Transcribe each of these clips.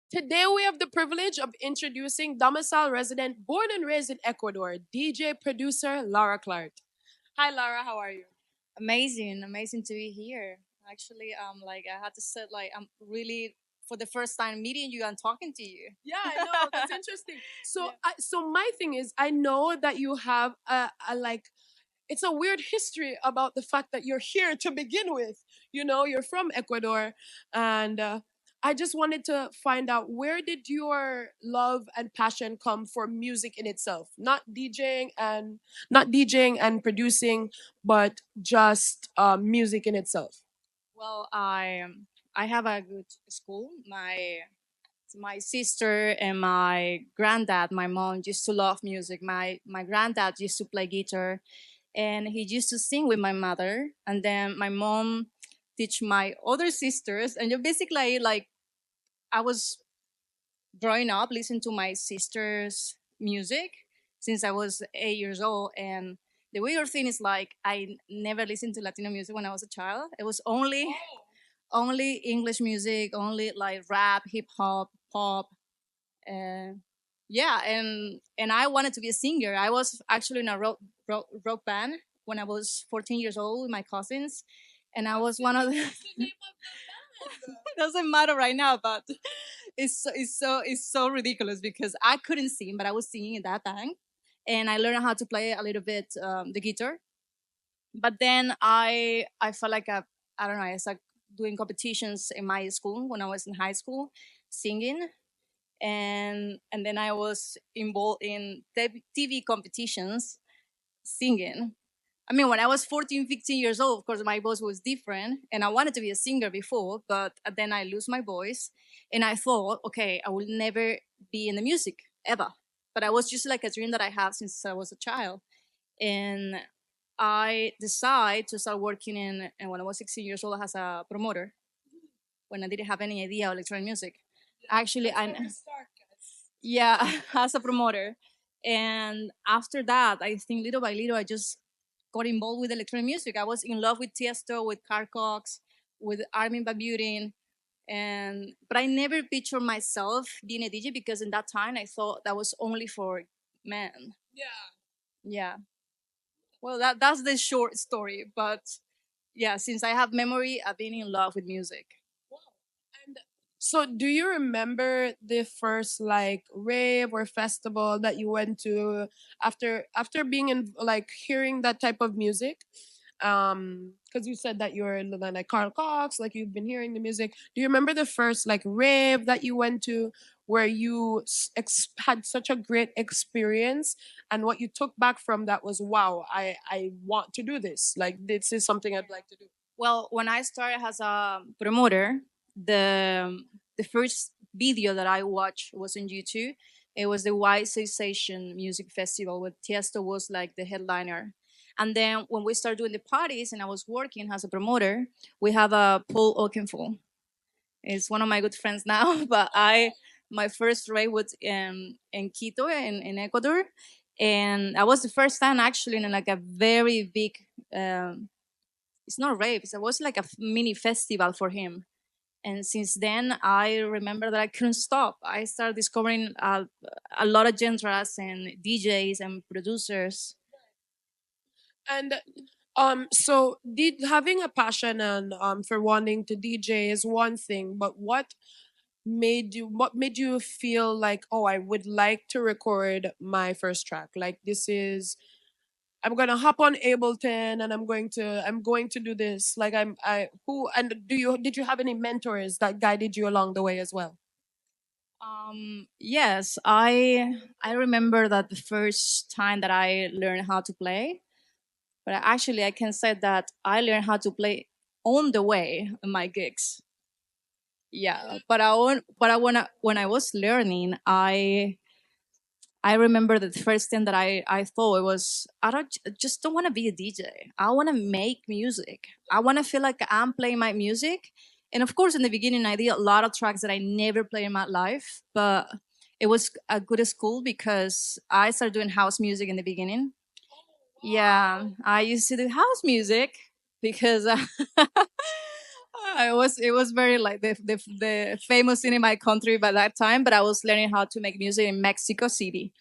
Today we have the privilege of introducing Domicile resident, born and raised in Ecuador, DJ producer Lara Klart. Hi Lara, how are you? Amazing, amazing to be here. Actually, I had to say, I'm really for the first time meeting you and talking to you. Yeah, I know. That's interesting. So my thing is, I know that you have a like. It's a weird history about the fact that you're here to begin with. You know, you're from Ecuador, and I just wanted to find out, where did your love and passion come for music in itself, not DJing and producing, but just music in itself. Well, I have a good school. My sister and my granddad, my mom used to love music. My granddad used to play guitar, and he used to sing with my mother. And then my mom teach my other sisters, and basically like I was growing up listening to my sister's music since I was 8 years old. And the weird thing is like I never listened to Latino music when I was a child. It was only English music, only like rap, hip hop, pop. Uh, yeah, and I wanted to be a singer. I was actually in a rock band when I was 14 years old with my cousins, and I was one of the. Doesn't matter right now, but it's so ridiculous because I couldn't sing, but I was singing in that time, and I learned how to play a little bit the guitar. But then I felt like I don't know. I started doing competitions in my school when I was in high school, singing, and then I was involved in TV competitions singing. I mean, when I was 14, 15 years old, of course, my voice was different. And I wanted to be a singer before, but then I lose my voice. And I thought, okay, I will never be in the music ever. But I was just like a dream that I have since I was a child. And I decided to start working and when I was 16 years old as a promoter, when I didn't have any idea of electronic music. Actually, yeah, as a promoter. And after that, I think little by little, I just got involved with electronic music. I was in love with Tiesto, with Carl Cox, with Armin van Buuren, and but I never pictured myself being a DJ because in that time I thought that was only for men. Yeah. Yeah. Well, that's the short story, but yeah, since I have memory, I've been in love with music. Wow. And so, do you remember the first like rave or festival that you went to after being in, like, hearing that type of music? Because you said that you're like Carl Cox, like you've been hearing the music. Do you remember the first like rave that you went to, where you had such a great experience, and what you took back from that was, wow, I want to do this. Like, this is something I'd like to do. Well, when I started as a promoter, the first video that I watched was on YouTube. It was the White Sensation Music Festival where Tiesto was like the headliner. And then when we started doing the parties and I was working as a promoter, we have a Paul Oakenfold. It's one of my good friends now, but my first rave was in Quito in Ecuador. And that was the first time actually in like a very big um, it's not rave. It was like a mini festival for him. And since then, I remember that I couldn't stop. I started discovering a lot of genres and DJs and producers. And so did having a passion and for wanting to DJ is one thing, but what made you feel like, oh, I would like to record my first track? Like, this is, I'm gonna hop on Ableton and I'm going to do this. Like, I who and did you have any mentors that guided you along the way as well? Yes, I remember that the first time that I learned how to play, but actually I can say that I learned how to play on the way in my gigs. Yeah, but when I was learning, I remember that the first thing that I thought was just don't want to be a DJ. I want to make music. I want to feel like I'm playing my music. And of course, in the beginning, I did a lot of tracks that I never played in my life. But it was a good school because I started doing house music in the beginning. Yeah, I used to do house music because it was very like the famous scene in my country by that time, but I was learning how to make music in Mexico City.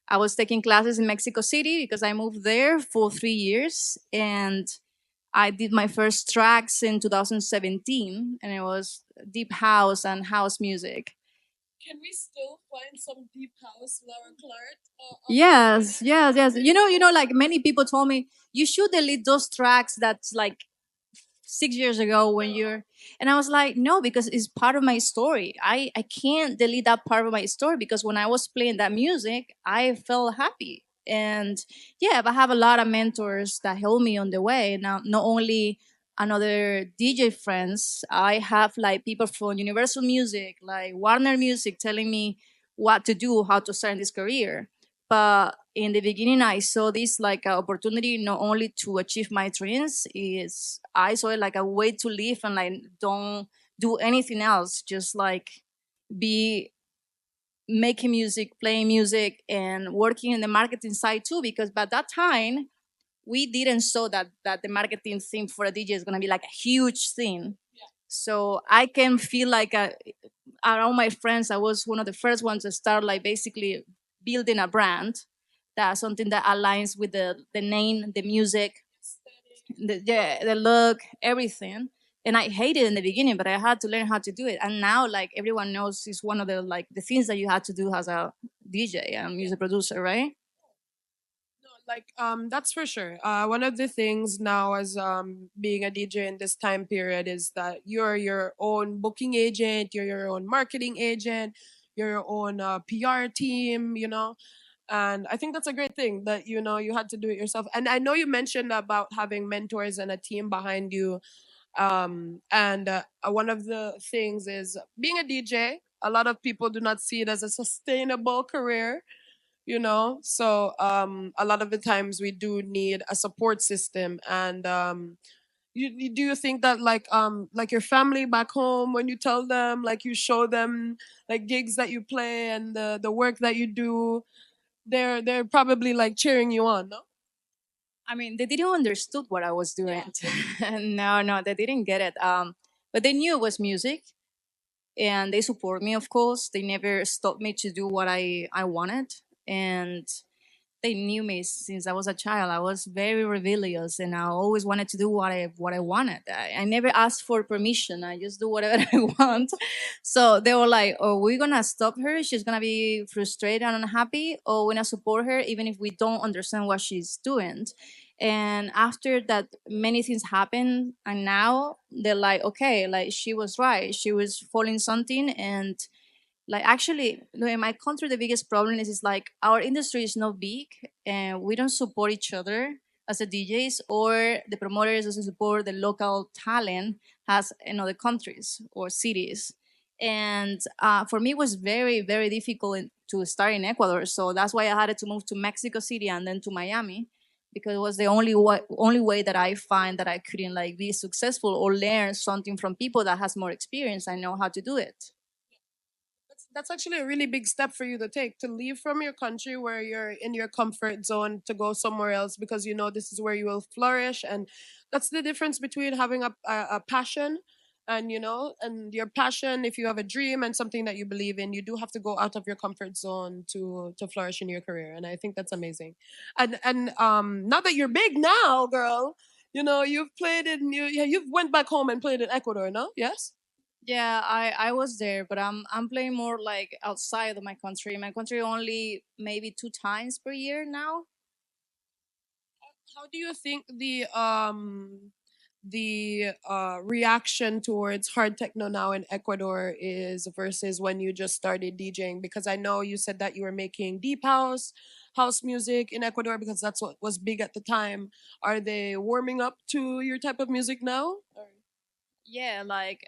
I was taking classes in Mexico City because I moved there for 3 years, and I did my first tracks in 2017, and it was deep house and house music. Can we still find some deep house Lara Klart on the Yes, internet? yes, yes. Like many people told me you should delete those tracks that's like 6 years ago when you're, and I was like, no, because it's part of my story. I can't delete that part of my story because when I was playing that music, I felt happy. And yeah, but I have a lot of mentors that help me on the way. Now, not only another DJ friends, I have like people from Universal Music, like Warner Music, telling me what to do, how to start in this career. But in the beginning, I saw this like an opportunity not only to achieve my dreams, is I saw it like a way to live and like don't do anything else, just like be making music, playing music, and working in the marketing side too. Because by that time, we didn't saw that the marketing thing for a DJ is gonna be like a huge thing. So I can feel like around my friends, I was one of the first ones to start like basically building a brand. That's something that aligns with the name, the music, the look, everything. And I hated it in the beginning, but I had to learn how to do it. And now, like everyone knows, it's one of the like the things that you had to do as a DJ and music producer, right? Like that's for sure. One of the things now as being a DJ in this time period is that you're your own booking agent, you're your own marketing agent, you're your own PR team, and I think that's a great thing that you had to do it yourself. And I know you mentioned about having mentors and a team behind you. And one of the things is being a DJ. A lot of people do not see it as a sustainable career, so a lot of the times we do need a support system. And do you think that like your family back home, when you tell them, like you show them like gigs that you play and the work that you do, they're probably like cheering you on, no? I mean, they didn't understood what I was doing. No, no, they didn't get it. But they knew it was music, and they support me. Of course, they never stopped me to do what I wanted, and they knew me since I was a child. I was very rebellious, and I always wanted to do what I wanted. I never asked for permission. I just do whatever I want. So they were like, "Oh, we're gonna stop her. She's gonna be frustrated and unhappy, or we're gonna support her even if we don't understand what she's doing." And after that, many things happened, and now they're like, "Okay, like she was right. She was following something, and like actually in my country the biggest problem is like our industry is not big and we don't support each other as the DJs, or the promoters doesn't support the local talent as in other countries or cities. And for me it was very very difficult to start in Ecuador, so that's why I had to move to Mexico City and then to Miami, because it was the only way that I find that I couldn't like be successful or learn something from people that has more experience. I know how to do it. That's actually a really big step for you to take, to leave from your country where you're in your comfort zone to go somewhere else, because this is where you will flourish. And that's the difference between having a passion and your passion. If you have a dream and something that you believe in, you do have to go out of your comfort zone to flourish in your career. And I think that's amazing. And now that you're big now, girl, you've played in you've went back home and played in Ecuador, no? Yes. Yeah, I was there, but I'm playing more like outside of my country. My country only maybe 2 times per year now. How do you think the reaction towards hard techno now in Ecuador is versus when you just started DJing? Because I know you said that you were making deep house music in Ecuador because that's what was big at the time. Are they warming up to your type of music now? Yeah, like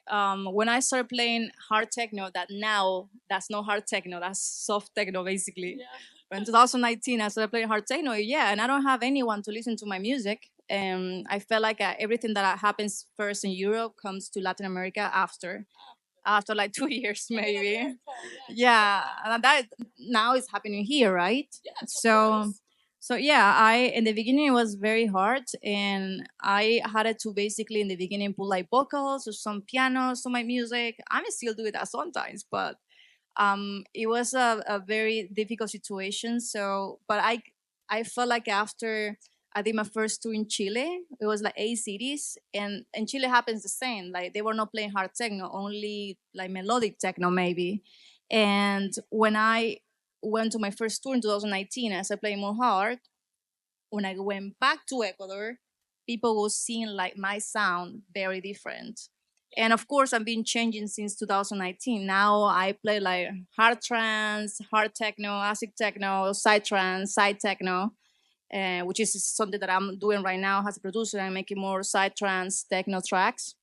when I started playing hard techno, that now that's not hard techno, that's soft techno basically. But in 2019, I started playing hard techno. Yeah, and I don't have anyone to listen to my music. I felt like everything that happens first in Europe comes to Latin America after like 2 years maybe. Yeah, and that now is happening here, right? So So yeah, I in the beginning it was very hard, and I had to basically in the beginning put like vocals or some pianos to my music. I'm still doing that sometimes, but it was a very difficult situation. So, but I felt like after I did my first tour in Chile, it was like 8 cities, and in Chile happens the same. Like they were not playing hard techno, only like melodic techno maybe. And when I went to my first tour in 2019, as I played more hard, when I went back to Ecuador, people were seeing like my sound very different. And of course, I've been changing since 2019. Now I play like hard trance, hard techno, acid techno, side trance, side techno, which is something that I'm doing right now as a producer. I'm making more side trance techno tracks.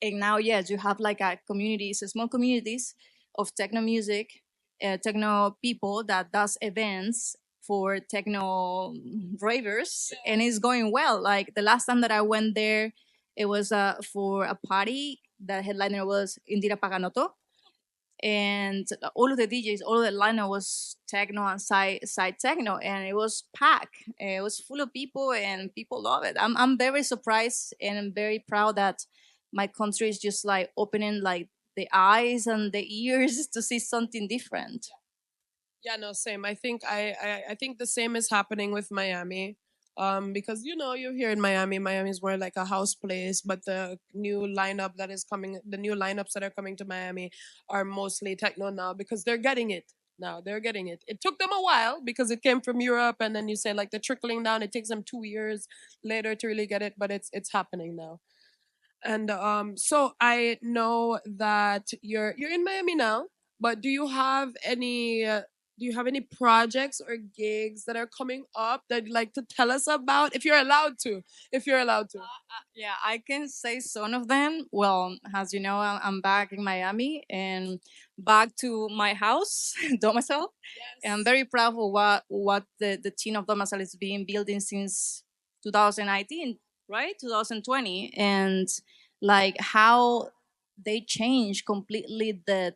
And now, yes, you have like a communities, small communities of techno music, techno people that does events for techno ravers, and it's going well. Like the last time that I went there, it was for a party. The headliner was Indira Paganoto, and all of the DJs, all of the lineup was techno and side techno, and it was packed. It was full of people, and people love it. I'm very surprised, and I'm very proud that my country is just like opening like the eyes and the ears to see something different. Yeah, no, same. I think the same is happening with Miami. Because you're here in Miami. Miami's more like a house place, but the new lineups that are coming to Miami are mostly techno now because they're getting it. Now they're getting it. It took them a while because it came from Europe, and then you say like the trickling down. It takes them 2 years later to really get it, but it's happening now. And so I know that you're in Miami now, but do you have any projects or gigs that are coming up that you'd like to tell us about if you're allowed to? If you're allowed to. Yeah, I can say some of them. Well, as you know, I'm back in Miami and back to my house, Domicile. And I'm Yes. very proud of what the team of Domicile is being building since 2019, right? 2020. And like how they changed completely the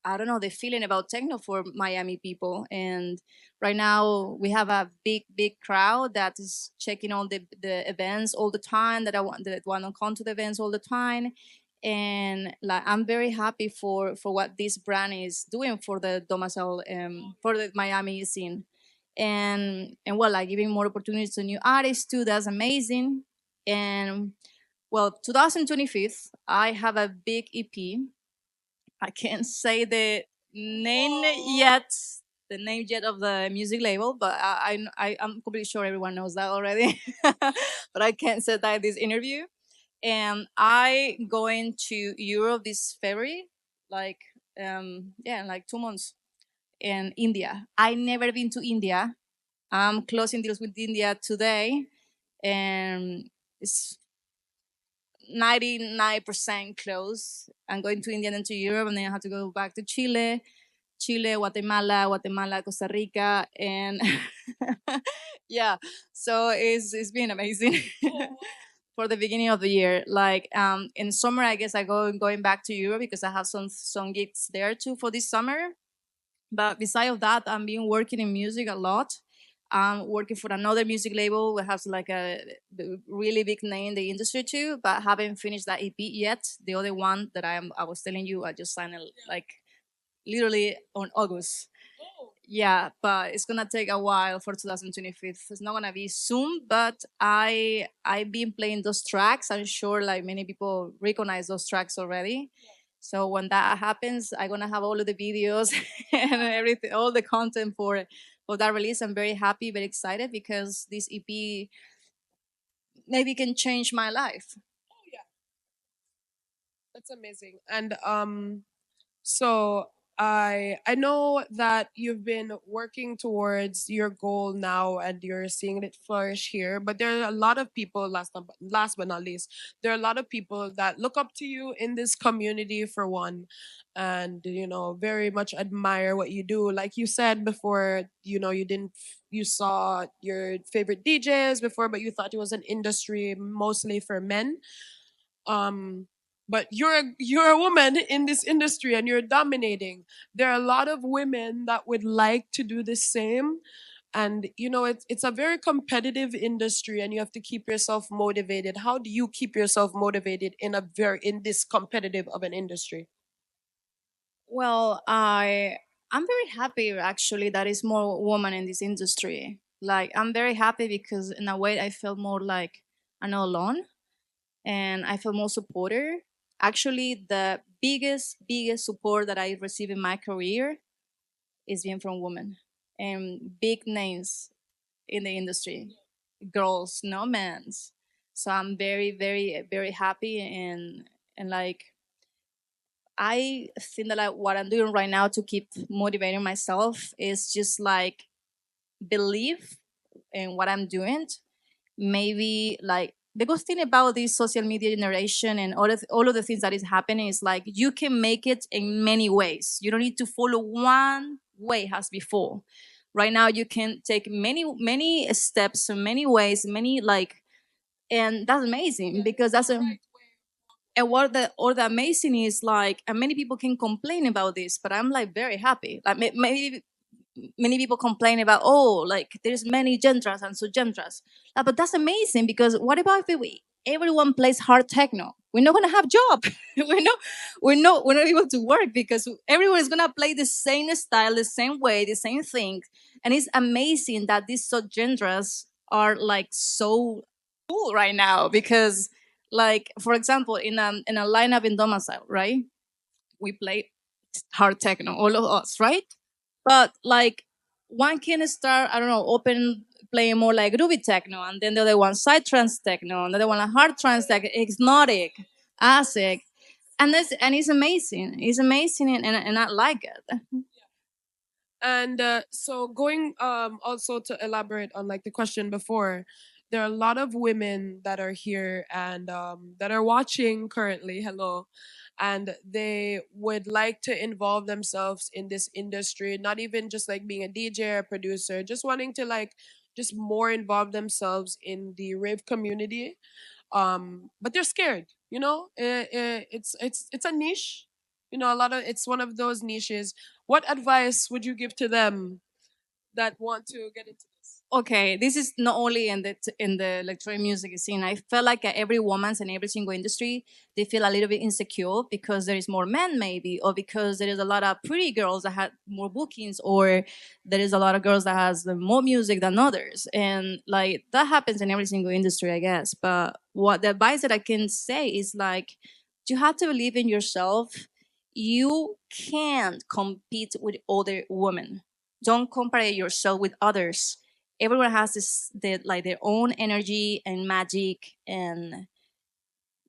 I don't know, the feeling about techno for Miami people. And right now we have a big crowd that is checking all the events all the time, that want to come to the events all the time. And like I'm very happy for what this brand is doing for the domicile, for the Miami scene. And well, like giving more opportunities to new artists too. That's amazing. And well, 2025, I have a big EP. I can't say the name yet, the name yet of the music label, but I'm completely sure everyone knows that already. But I can't say that in this interview. And I going to Europe this February, like yeah, in like 2 months. In India, I never been to India. I'm closing deals with India today, and it's 99% close. I'm going to India and then to Europe, and then I have to go back to Chile, Guatemala, Costa Rica, and yeah. So it's been amazing for the beginning of the year. Like in summer, I guess I going back to Europe because I have some gigs there too for this summer. But besides that, I'm been working in music a lot. I'm working for another music label that has like a really big name in the industry too, but haven't finished that EP yet. The other one that I was telling you, I just signed it like literally on August. Yeah, but it's gonna take a while for 2025. It's not gonna be soon, but I've been playing those tracks. I'm sure like many people recognize those tracks already. So when that happens, I'm gonna have all of the videos and everything, all the content for that release. I'm very happy, very excited because this EP maybe can change my life. Oh yeah, that's amazing. And so I know that you've been working towards your goal now and you're seeing it flourish here, but there are a lot of people last but not least, there are a lot of people that look up to you in this community for one, and very much admire what you do. Like you said before, you saw your favorite DJs before, but you thought it was an industry mostly for men. um but you're a woman in this industry and you're dominating. There are a lot of women that would like to do the same, And it's a very competitive industry, and you have to keep yourself motivated. How do you keep yourself motivated in this competitive of an industry? Well, I'm very happy actually that is more women in this industry. Like I'm very happy because in a way I feel more like I'm not alone and I feel more supported. Actually, the biggest support that I receive in my career is being from women and big names in the industry, girls, no men's. So I'm very happy and like I think that like what I'm doing right now to keep motivating myself is just like believe in what I'm doing. Maybe like the good thing about this social media generation and all of the things that is happening is like you can make it in many ways. You don't need to follow one way as before. Right now you can take many steps, many ways, many like, and that's amazing because that's a and what the amazing is like, and many people can complain about this, but I'm like very happy. Like maybe many people complain about, oh, like there's many genders and subgenders. But that's amazing because what about if everyone plays hard techno? We're not gonna have job. We're not able to work because everyone is gonna play the same style, the same way, the same thing. And it's amazing that these subgenres are like so cool right now because like for example in a lineup in Domicile, right? We play hard techno, all of us, right? But like one can start, I don't know, open playing more like Ruby techno, and then the other one side trance techno, and the other one like hard trance techno, hypnotic, acid, and it's amazing. It's amazing, and I like it. And so going also to elaborate on like the question before, there are a lot of women that are here and that are watching currently. Hello. And they would like to involve themselves in this industry, not even just like being a DJ or producer, just wanting to like just more involve themselves in the rave community. But they're scared, it's a niche, a lot of it's one of those niches. What advice would you give to them that want to get into this? Okay, this is not only in the electronic music scene. I feel like every woman's in every single industry, they feel a little bit insecure because there is more men, maybe, or because there is a lot of pretty girls that had more bookings, or there is a lot of girls that has more music than others, and like that happens in every single industry, I guess. But what the advice that I can say is like, you have to believe in yourself. You can't compete with other women. Don't compare yourself with others. Everyone has like their own energy and magic, and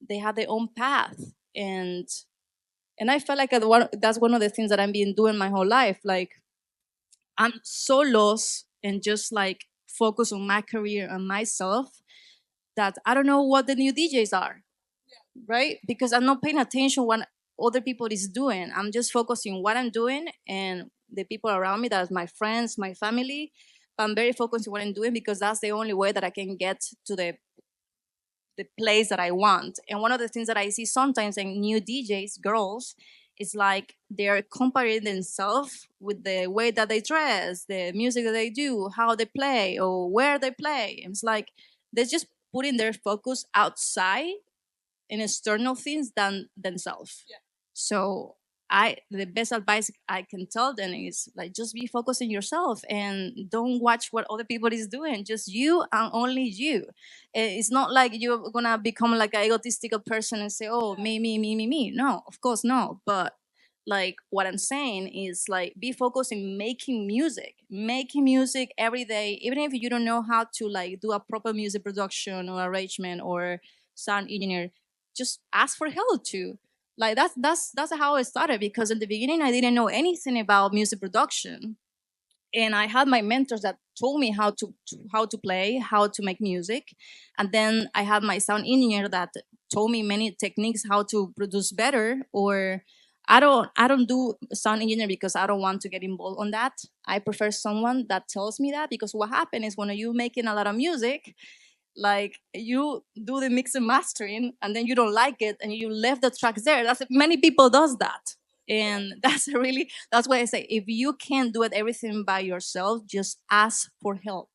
they have their own path. And I felt like that's one of the things that I've been doing my whole life. Like I'm so lost and just like focus on my career and myself that I don't know what the new DJs are, right? Because I'm not paying attention what other people is doing. I'm just focusing what I'm doing and the people around me, that's my friends, my family. I'm very focused on what I'm doing because that's the only way that I can get to the place that I want. And one of the things that I see sometimes in new DJs, girls, is like they're comparing themselves with the way that they dress, the music that they do, how they play, or where they play. And it's like they're just putting their focus outside in external things than themselves. Yeah. So the best advice I can tell them is like just be focused on yourself and don't watch what other people is doing. Just you and only you. It's not like you're gonna become like an egotistical person and say, "Oh, me." No, of course no. But like what I'm saying is like be focused in making music every day, even if you don't know how to like do a proper music production or arrangement or sound engineer. Just ask for help too. Like that's how it started because in the beginning I didn't know anything about music production, and I had my mentors that told me how to play, how to make music, and then I had my sound engineer that told me many techniques how to produce better. Or I don't do sound engineer because I don't want to get involved on that. I prefer someone that tells me that, because what happens is when you making a lot of music, like you do the mix and mastering and then you don't like it and you left the tracks there. That's many people does that. And that's why I say, if you can't do it everything by yourself, just ask for help.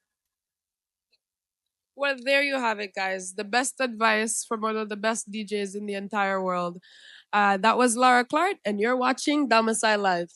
Well, there you have it, guys. The best advice from one of the best DJs in the entire world. That was Lara Klart, and you're watching Domicile Live.